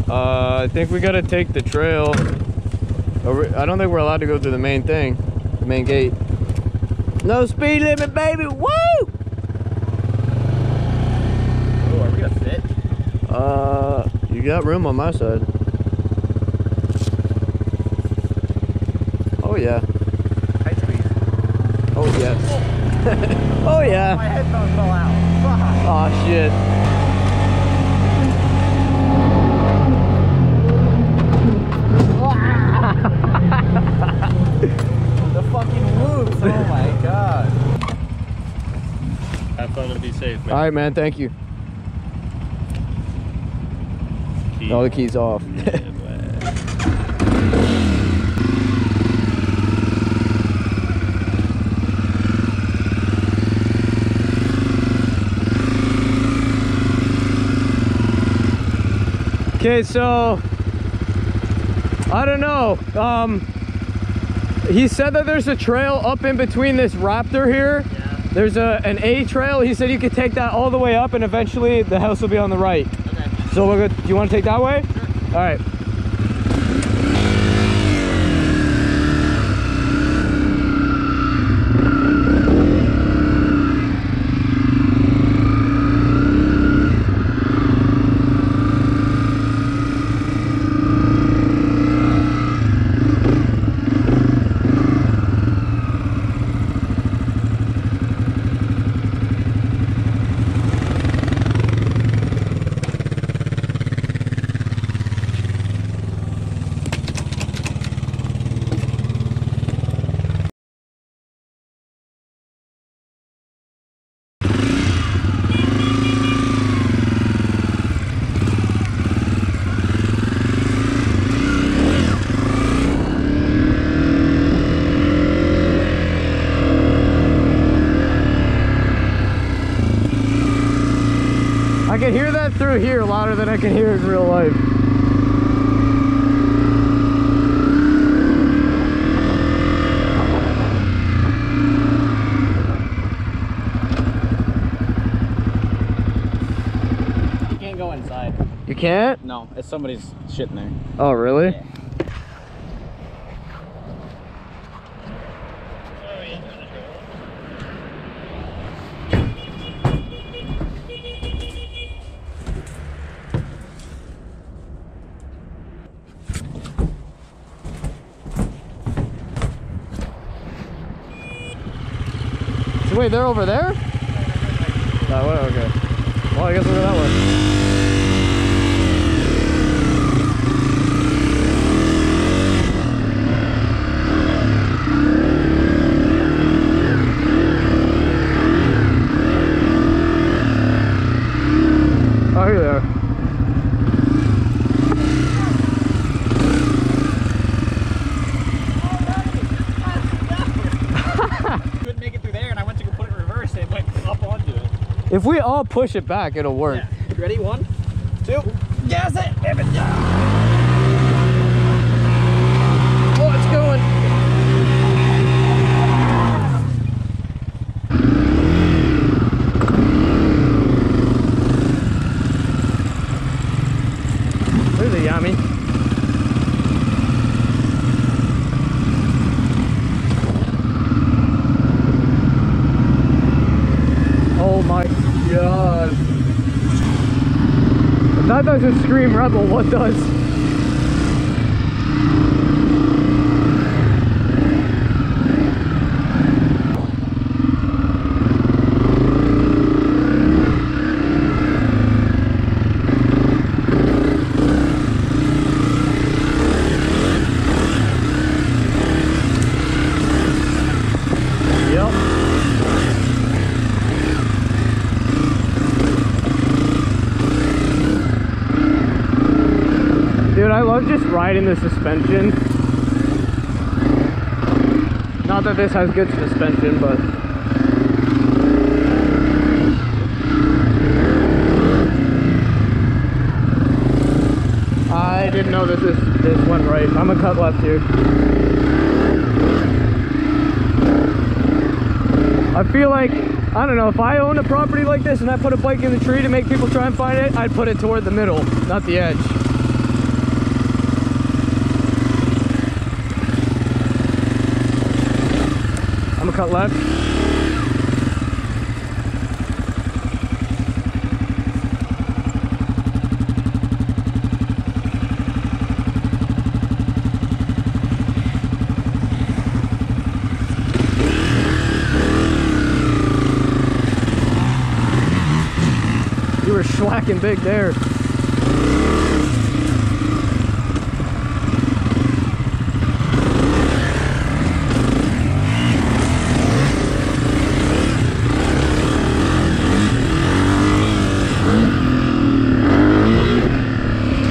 I think we gotta take the trail. I don't think we're allowed to go through the main thing, the main gate. No speed limit, baby. Woo! Oh, are we gonna fit? You got room on my side. Oh yeah. Tight squeeze. Oh yes. Oh yeah. My headphones fell out. Fuck. Oh shit. The fucking whoops. Oh my god. Have fun and be safe, man. All right, man. Thank you. Key. All the keys off. Yeah, Okay, so I don't know. He said that there's a trail up in between this Raptor here. Yeah. There's an A trail. He said you could take that all the way up and eventually the house will be on the right. Okay. So we're good. Do you want to take that way? Sure. All right. I can hear that through here louder than I can hear in real life. You can't go inside. You can't? No, it's somebody's shit in there. Oh, really? Yeah. So wait, they're over there? That way? Okay. Well, I guess we'll go that way. Oh, here they are. Couldn't make it through there, and I went to go put it in reverse, and it went up onto it. If we all push it back, it'll work. Yeah. Ready? 1, 2. Gas it! Damn it! Oh, it's going. There's a Yami. Oh my god. If that doesn't scream rebel, what does? Yep. Dude, I love just riding the suspension. Not that this has good suspension, but I didn't know that this went right. I'm gonna cut left here. I feel like, I don't know, if I owned a property like this and I put a bike in the tree to make people try and find it, I'd put it toward the middle, not the edge. cut left. You were schwacking big there.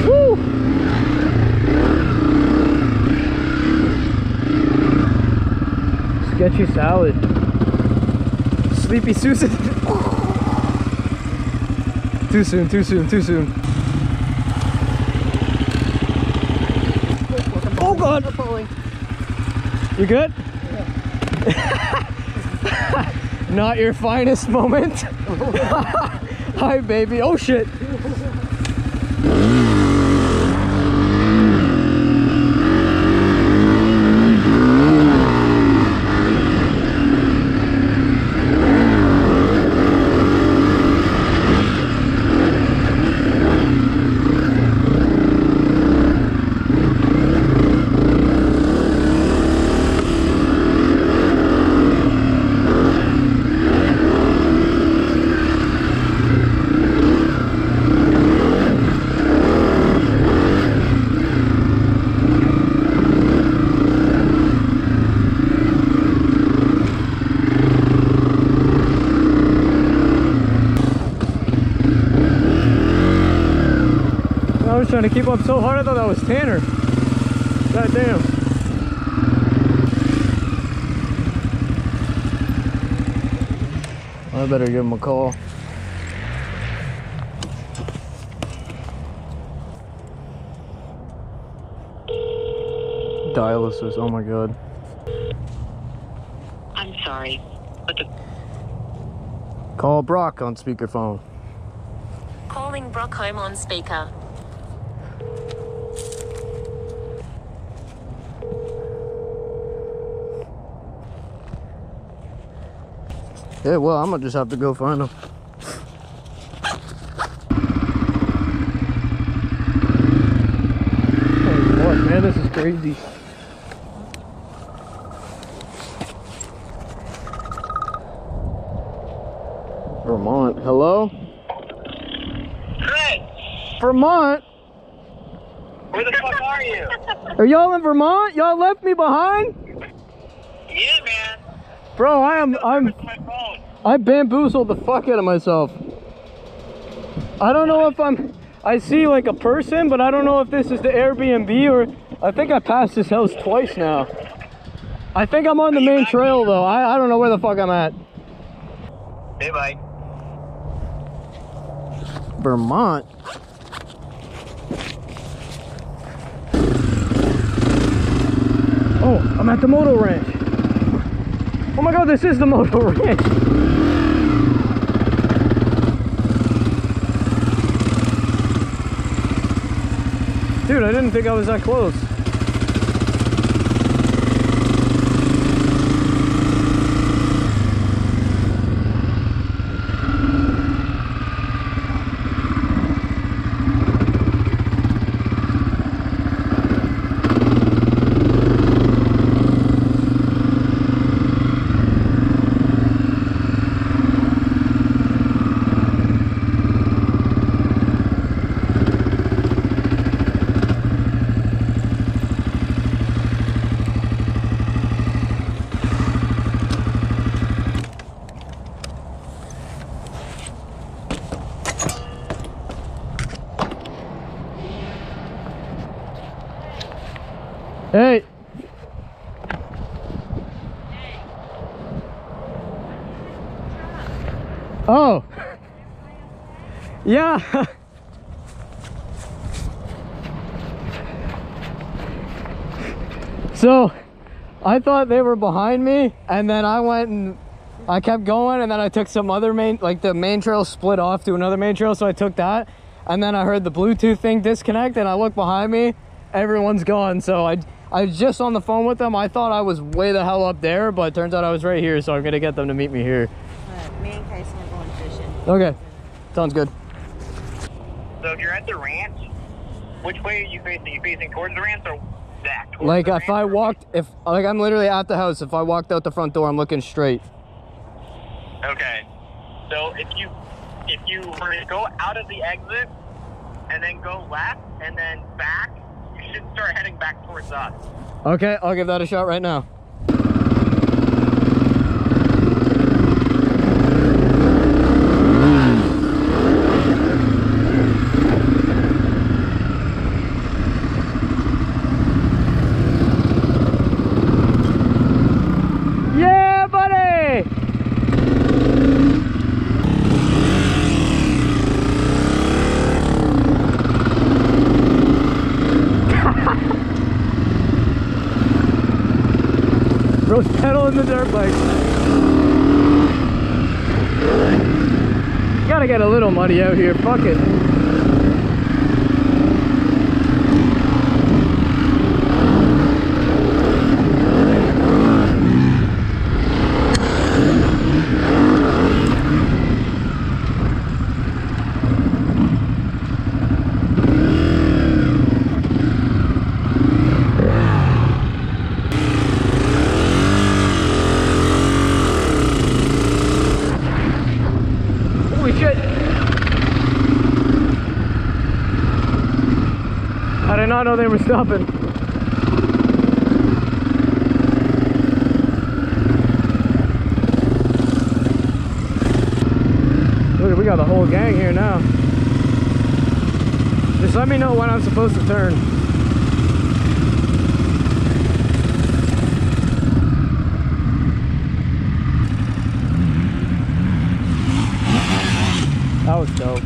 Woo! Sketchy salad. Sleepy Susan. Too soon, too soon, too soon. Oh God! You good? Yeah. Not your finest moment. Hi, baby. Oh shit. I was trying to keep up so hard, I thought that was Tanner. God damn. I better give him a call. Dialysis, oh my God. I'm sorry, but the... Call Brock on speakerphone. Calling Brock home on speaker. Yeah, well, I'm gonna just have to go find him. Oh, boy, man, this is crazy. Vermont, hello? Chris, Vermont? where the fuck are you? Are y'all in Vermont? Y'all left me behind? Yeah, man. Bro, My phone. I bamboozled the fuck out of myself. I don't know if I see like a person, but I don't know if this is the Airbnb or... I think I passed this house twice now. I think I'm on the main trail though. I don't know where the fuck I'm at. Hey, Mike. Vermont? Oh, I'm at the Moto Ranch. Oh my God, this is the Moto Ranch. Dude, I didn't think I was that close. Hey. Oh. Yeah. So, I thought they were behind me, and then I went and I kept going, and then I took some other main, like the main trail split off to another main trail, so I took that, and then I heard the Bluetooth thing disconnect, and I looked behind me, everyone's gone, so I was just on the phone with them. I thought I was way the hell up there, but it turns out I was right here, so I'm gonna get them to meet me here. Me and Kyson are going fishing. Okay, sounds good. So if you're at the ranch, which way are you facing? Are you facing towards the ranch or back? Towards Like the if I ranch or- walked, like I'm literally at the house. If I walked out the front door, I'm looking straight. Okay. So if you were to go out of the exit and then go left and then back, you should start heading back towards us. Okay, I'll give that a shot right now. Yeah, buddy! Bro's pedaling the dirt bike. Gotta get a little muddy out here, fuck it. Holy shit! I did not know they were stopping. Look, we got the whole gang here now. Just let me know when I'm supposed to turn. That was dope.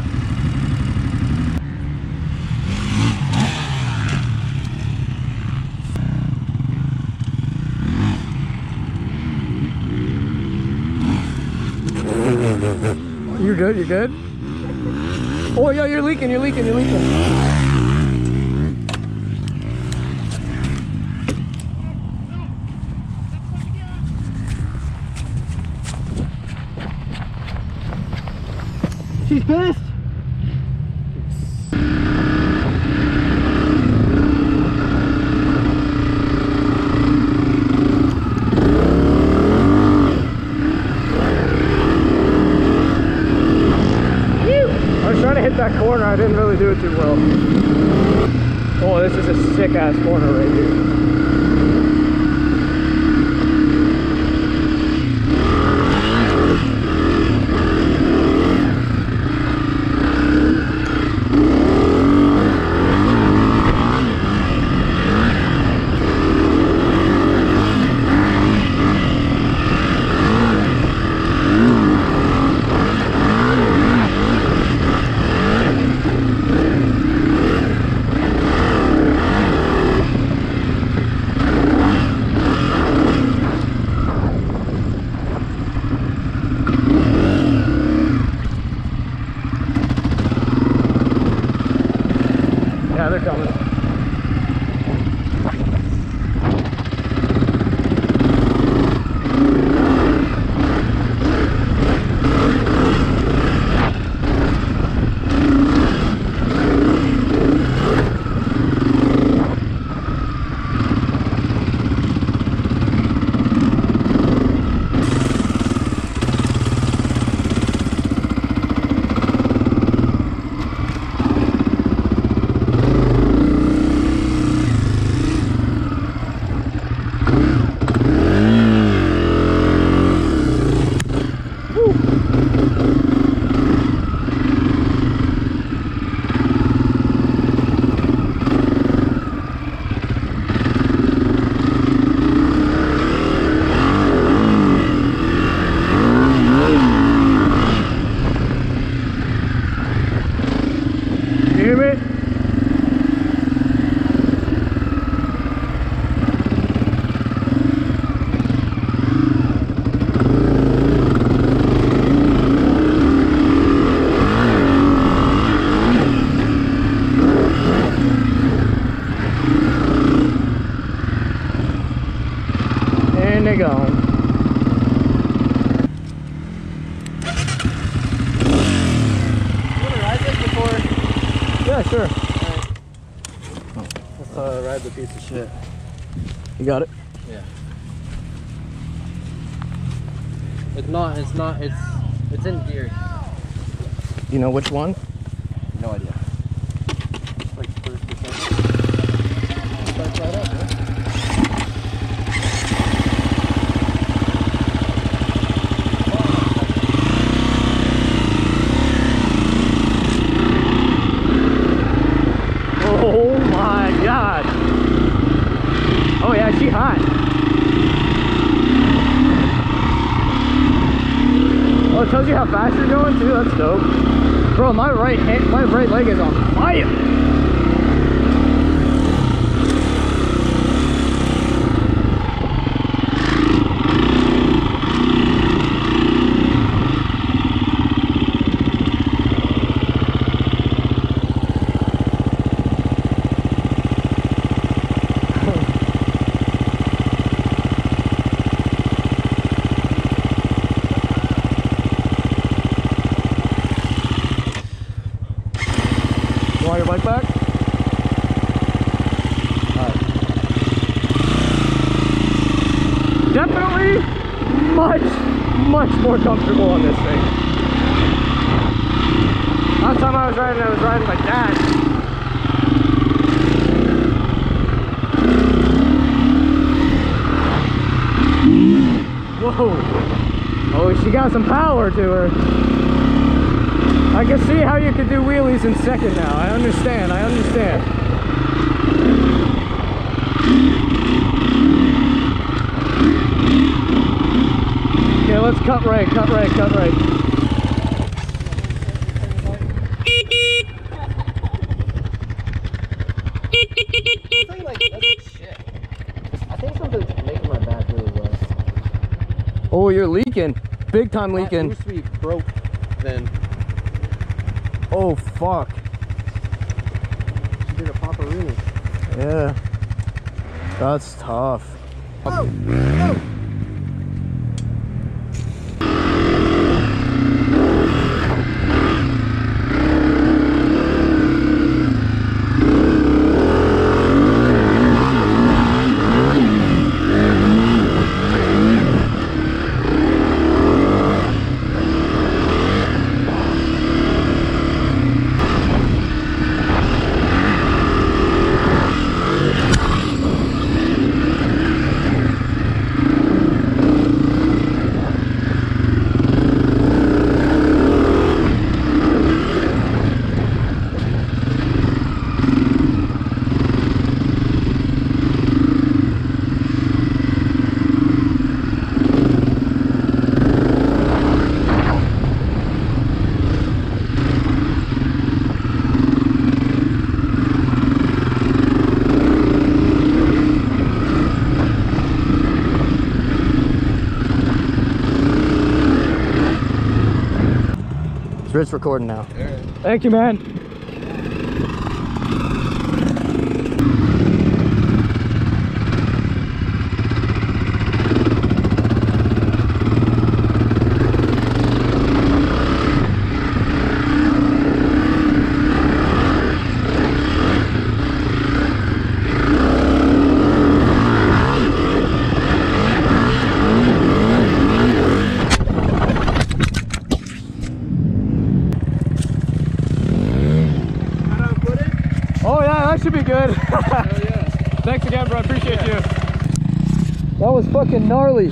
You're good, you're good? Oh yeah, you're leaking, you're leaking, you're leaking. She's pissed. I was trying to hit that corner, I didn't really do it too well. Oh, this is a sick ass corner right here. Sure. Let's ride the piece of shit. You got it? Yeah. It's in gear. You know which one? No idea. Like first or second. Starts right up, man. Oh my god. Oh yeah, she hot. Oh, it tells you how fast you're going too. That's dope. Bro, my right leg is on fire. Want your bike back? Alright. Definitely much more comfortable on this thing. Last time I was riding like that. Whoa. Oh, she got some power to her. I can see how you could do wheelies in second now. I understand. Okay, let's cut right. I think something's making my back really wet. Oh, you're leaking. Big time leaking. That loose sweep broke then. Oh, fuck. She did a pop-a-rooney. Yeah. That's tough. Oh! It's recording now. Thank you, man. Oh yeah, that should be good. Hell yeah. Thanks again, bro. I appreciate you. That was fucking gnarly.